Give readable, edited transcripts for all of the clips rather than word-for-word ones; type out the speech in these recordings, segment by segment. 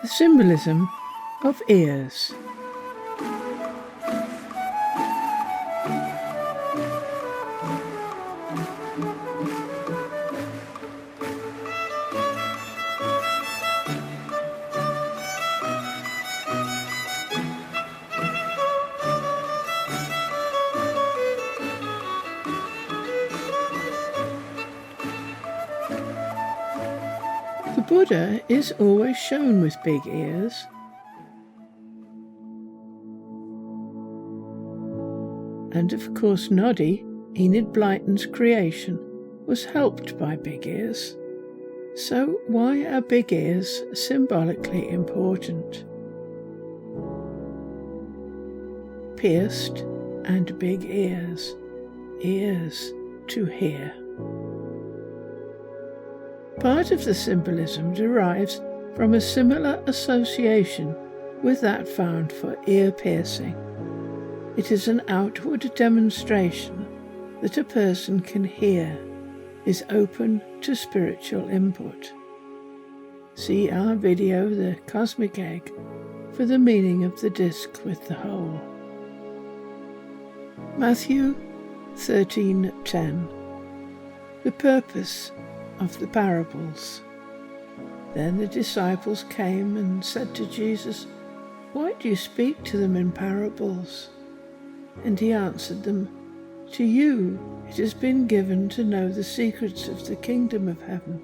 The Symbolism of Ears. The Buddha is always shown with big ears. And of course Noddy, Enid Blyton's creation, was helped by big ears. So why are big ears symbolically important? Pierced and big ears, ears to hear. Part of the symbolism derives from a similar association with that found for ear piercing. It is an outward demonstration that a person can hear, is open to spiritual input. See our video, The Cosmic Egg, for the meaning of the disc with the hole. Matthew 13:10. The purpose of the parables. Then the disciples came and said to Jesus, "Why do you speak to them in parables?" And he answered them, "To you it has been given to know the secrets of the kingdom of heaven,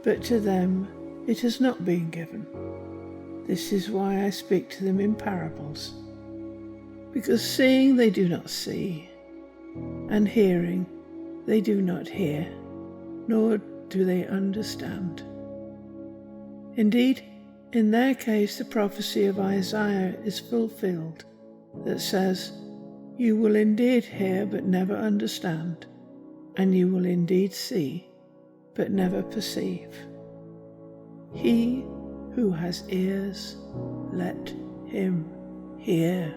but to them it has not been given. This is why I speak to them in parables, because seeing they do not see, and hearing they do not hear, nor do they understand." Indeed, in their case the prophecy of Isaiah is fulfilled, that says, "You will indeed hear but never understand, and you will indeed see but never perceive. He who has ears, let him hear."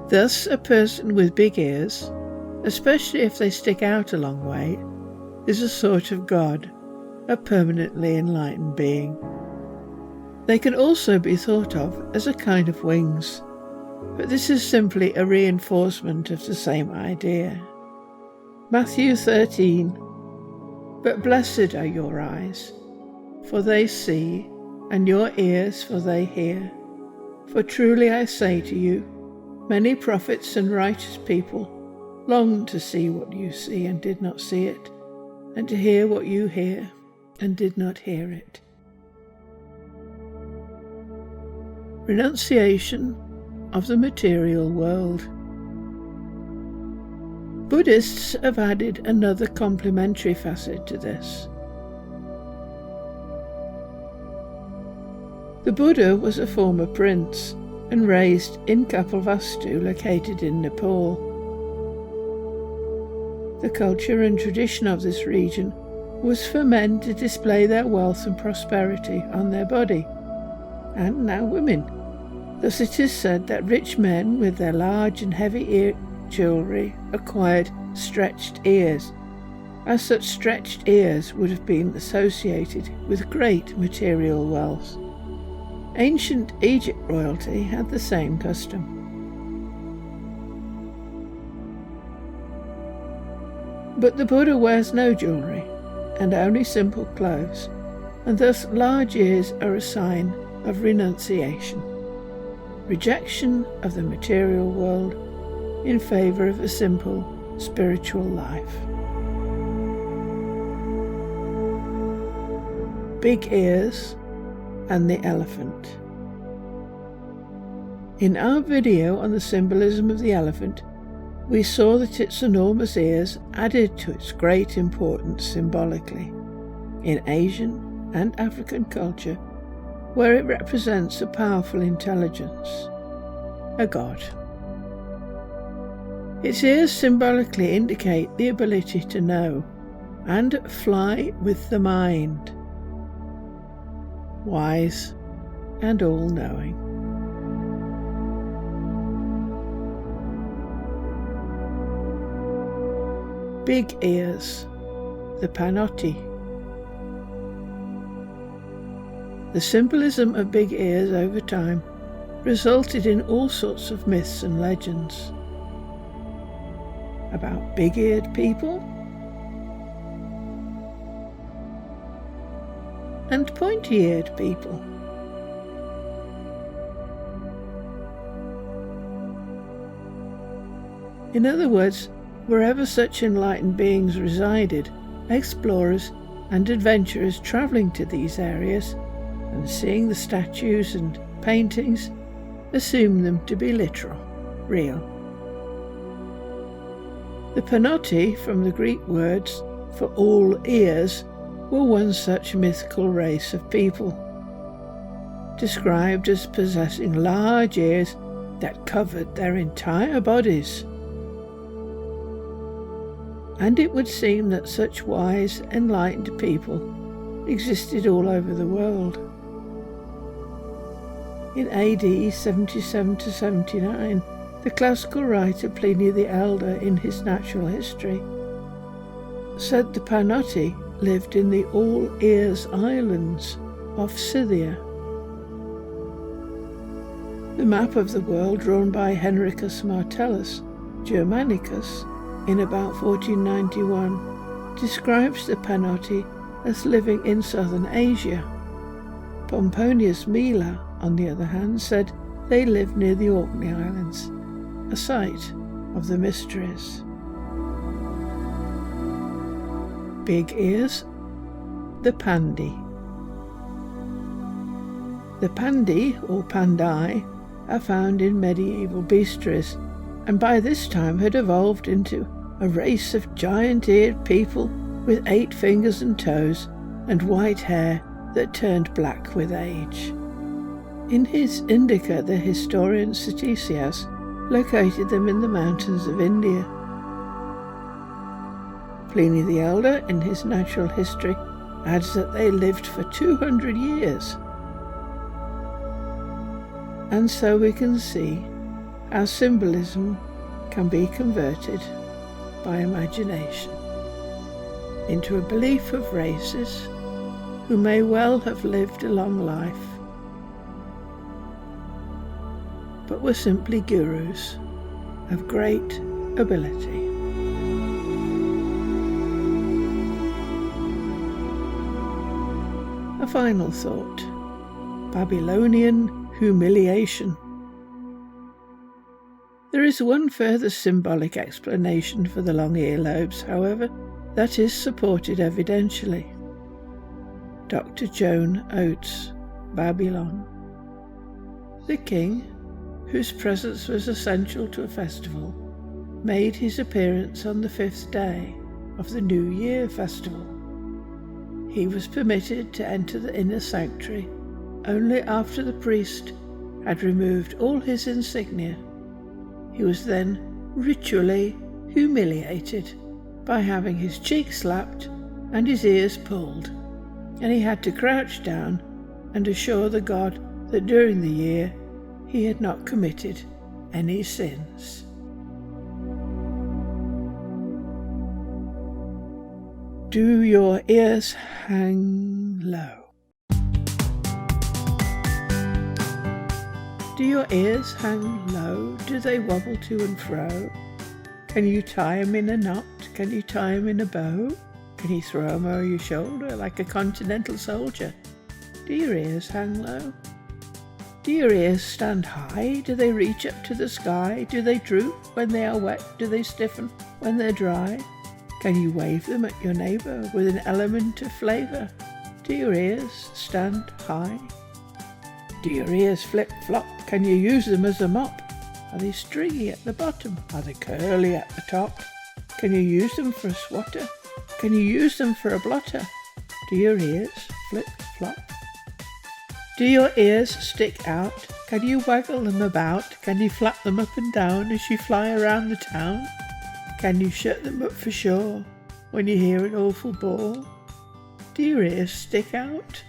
Thus, a person with big ears, especially if they stick out a long way, is a sort of God, a permanently enlightened being. They can also be thought of as a kind of wings, but this is simply a reinforcement of the same idea. Matthew 13. But blessed are your eyes, for they see, and your ears, for they hear. For truly I say to you, many prophets and righteous people longed to see what you see and did not see it, and to hear what you hear and did not hear it. Renunciation of the material world. Buddhists have added another complementary facet to this. The Buddha was a former prince and raised in Kapilvastu, located in Nepal. The culture and tradition of this region was for men to display their wealth and prosperity on their body, and now women. Thus it is said that rich men with their large and heavy ear jewellery acquired stretched ears, as such stretched ears would have been associated with great material wealth. Ancient Egypt royalty had the same custom. But the Buddha wears no jewellery, and only simple clothes, and thus large ears are a sign of renunciation, rejection of the material world in favour of a simple spiritual life. Big ears and the elephant. In our video on the symbolism of the elephant, we saw that its enormous ears added to its great importance symbolically in Asian and African culture, where it represents a powerful intelligence, a god. Its ears symbolically indicate the ability to know and fly with the mind, wise and all-knowing. Big ears, the Panoti. The symbolism of big ears over time resulted in all sorts of myths and legends about big-eared people and pointy-eared people. In other words, wherever such enlightened beings resided, explorers and adventurers travelling to these areas and seeing the statues and paintings assumed them to be literal, real. The Panoti, from the Greek words for all ears, were one such mythical race of people, described as possessing large ears that covered their entire bodies. And it would seem that such wise, enlightened people existed all over the world. In AD 77 to 79, the classical writer Pliny the Elder, in his Natural History, said the Panoti lived in the All Ears Islands off Scythia. The map of the world drawn by Henricus Martellus Germanicus in about 1491 describes the Panoti as living in southern Asia. Pomponius Mela, on the other hand, said they lived near the Orkney Islands, a site of the mysteries. Big ears, the Pandi. The Pandi, or Pandai, are found in medieval bestiaries, and by this time had evolved into a race of giant-eared people with 8 fingers and toes and white hair that turned black with age. In his Indica, the historian Ctesias located them in the mountains of India. Pliny the Elder, in his Natural History, adds that they lived for 200 years. And so we can see how symbolism can be converted by imagination into a belief of races who may well have lived a long life, but were simply gurus of great ability. A final thought: Babylonian humiliation. There is one further symbolic explanation for the long earlobes, however, that is supported evidentially. Dr. Joan Oates, Babylon. The king, whose presence was essential to a festival, made his appearance on the 5th day of the New Year festival. He was permitted to enter the inner sanctuary only after the priest had removed all his insignia. He was then ritually humiliated by having his cheeks slapped and his ears pulled, and he had to crouch down and assure the god that during the year he had not committed any sins. Do your ears hang low? Do your ears hang low? Do they wobble to and fro? Can you tie 'em in a knot? Can you tie 'em in a bow? Can you throw 'em over your shoulder like a continental soldier? Do your ears hang low? Do your ears stand high? Do they reach up to the sky? Do they droop when they are wet? Do they stiffen when they're dry? Can you wave them at your neighbour with an element of flavour? Do your ears stand high? Do your ears flip-flop? Can you use them as a mop? Are they stringy at the bottom? Are they curly at the top? Can you use them for a swatter? Can you use them for a blotter? Do your ears flip-flop? Do your ears stick out? Can you waggle them about? Can you flap them up and down as you fly around the town? Can you shut them up for sure when you hear an awful bawl? Do your ears stick out?